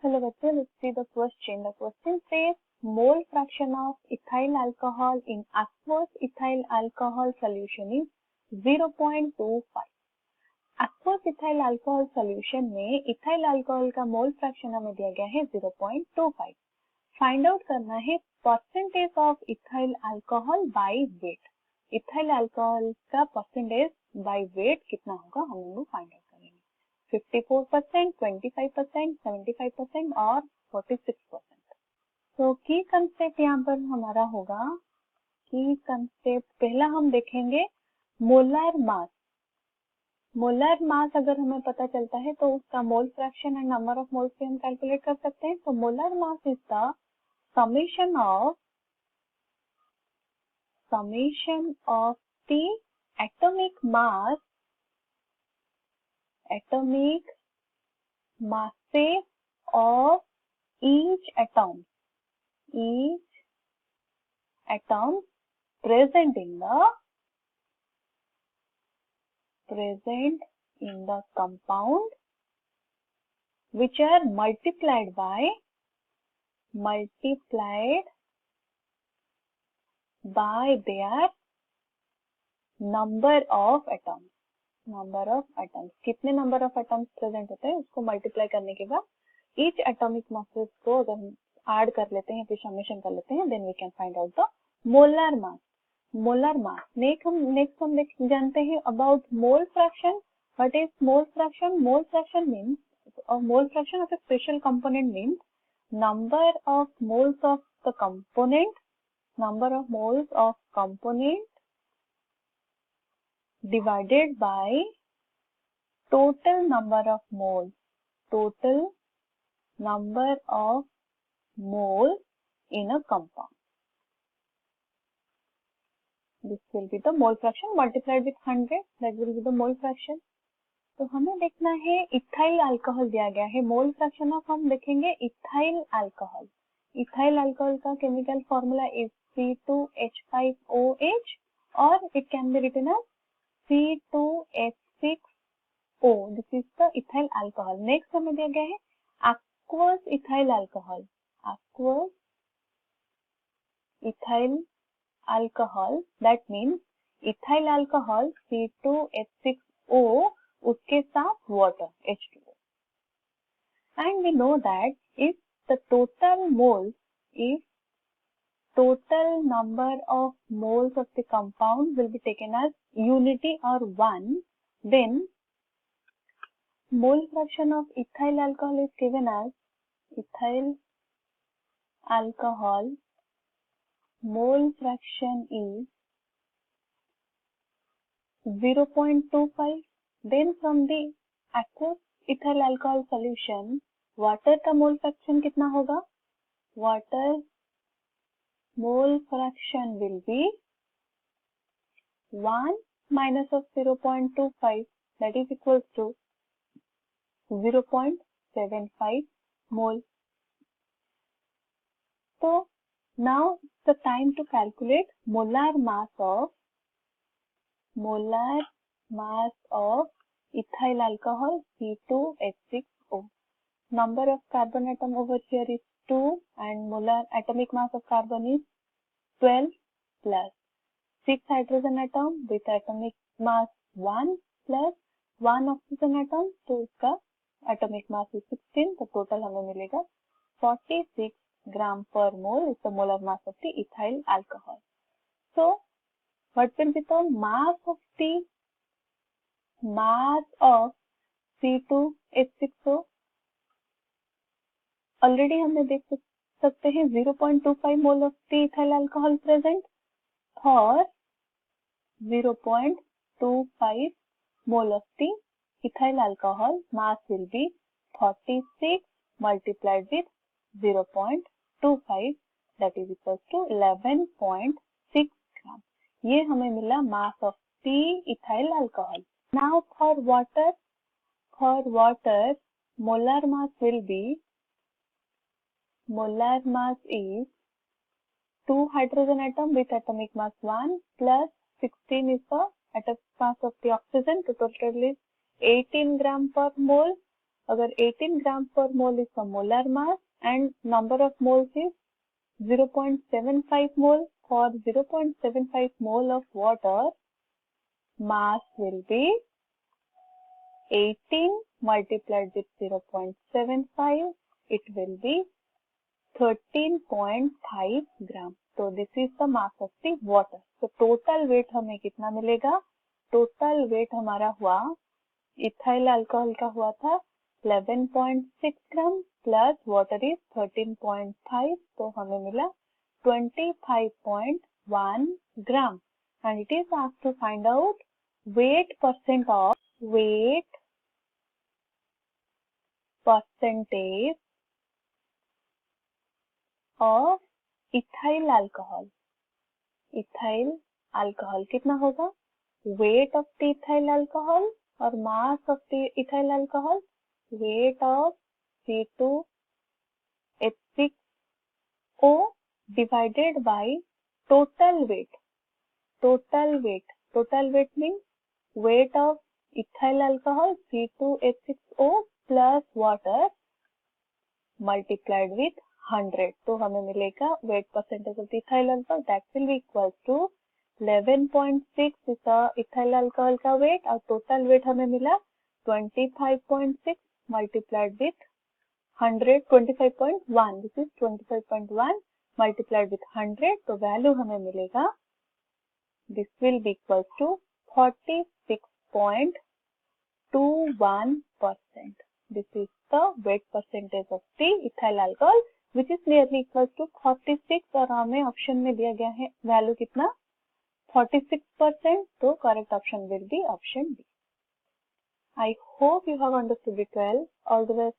Hello bachcho, let's see the question. The question says mole fraction of ethyl alcohol in aqueous ethyl alcohol solution is 0.25. aqueous ethyl alcohol solution में ethyl alcohol का mole fraction हमें दिया गया है 0.25. Find out करना है percentage of ethyl alcohol by weight. Ethyl alcohol का percentage by weight कितना होगा हम लोग फाइंड आउट करेंगे. 54%, 25%, 75% और 46%. तो की कंसेप्ट यहाँ पर हमारा होगा. की कंसेप्ट पहला हम देखेंगे मोलर मास. मोलर मास अगर हमें पता चलता है तो उसका mole fraction and number of moles से हम कैलकुलेट कर सकते हैं. तो molar mass is the summation of the atomic masses of each atom present in the compound, which are multiplied by their number of atoms. कितने number of atoms present होते हैं उसको मल्टीप्लाई करने के बाद ईच एटॉमिक मासेस को अगर हम ऐड कर लेते हैं फिर समेशन कर लेते हैं, then we can find out the molar mass. Next हम जानते हैं about mole fraction. What is mole fraction? Mole fraction means mole fraction of a special component means number of moles of the component divided by total number of moles in a compound. This will be the mole fraction multiplied with 100. That will be the mole fraction. तो हमें देखना है ethyl alcohol दिया गया है. मोल fraction of हम देखेंगे ethyl alcohol. Ethyl alcohol का केमिकल फॉर्मूला इज C2H5OH और it can be written as C2H6O. This is the ethyl alcohol. Next हमें दिया गया है aqueous ethyl alcohol. That means ethyl alcohol C2H6O उसके साथ water H2O. And we know that if the total number of moles of the compound will be taken as unity or 1, then mole fraction of ethyl alcohol is given as ethyl alcohol mole fraction is 0.25. Then from the aqueous ethyl alcohol solution, water का mole fraction कितना होगा? Water mole fraction will be 1 minus of 0.25, that is equals to 0.75 mole. So now the time to calculate molar mass of ethyl alcohol C2H6O. Number of carbon atom over here is 2 and molar atomic mass of carbon is 12 plus 6 hydrogen atom with atomic mass 1 plus 1 oxygen atom, तो इसका atomic mass is 16. तो total हमें मिलेगा 46 gram per mole is the molar mass of the ethyl alcohol. So what will be the mass of C2H6O? Already हमने देख सकते हैं 0.25 mole of the ethyl alcohol present और 0.25 mole of the ethyl alcohol. Mass will be 46 multiplied with 0.25, that is equal to 11.6 gram. ये हमें मिला mass of the ethyl alcohol. Now for water molar mass is 2 hydrogen atom with atomic mass 1 plus 16 is the atomic mass of the oxygen. The total is 18 gram per mole. अगर 18 grams per mole is the molar mass and number of moles is 0.75 mole, for 0.75 mole of water, mass will be 18 multiplied with 0.75, it will be 13.5 gram. So this is the mass of the water. So total weight हमें कितना मिलेगा? Total weight हमारा हुआ, ethyl alcohol का हुआ था 11.6 gram plus water is 13.5, तो हमें मिला 25.1 gram. And it is asked to find out weight percentage of ethyl alcohol. ethyl alcohol कितना होगा? weight of the ethyl alcohol और mass of the ethyl alcohol, weight of C2H6O divided by total weight. Total weight means weight of ethyl alcohol C2H6O plus water multiplied with 100. तो हमें मिलेगा weight percentage of the ethyl alcohol, that will be equal to 11.6 is the ethyl alcohol का weight और total weight हमें मिला 25.6 multiplied with 100, 25.1, this is 25.1 multiplied with 100, तो value हमें मिलेगा, this will be equal to 46.21%. This is the weight percentage of the ethyl alcohol which is nearly equal to 46 और हमें option में दिया गया है वैल्यू कितना 46%, तो correct option will be option B. I hope you have understood it well. All the best.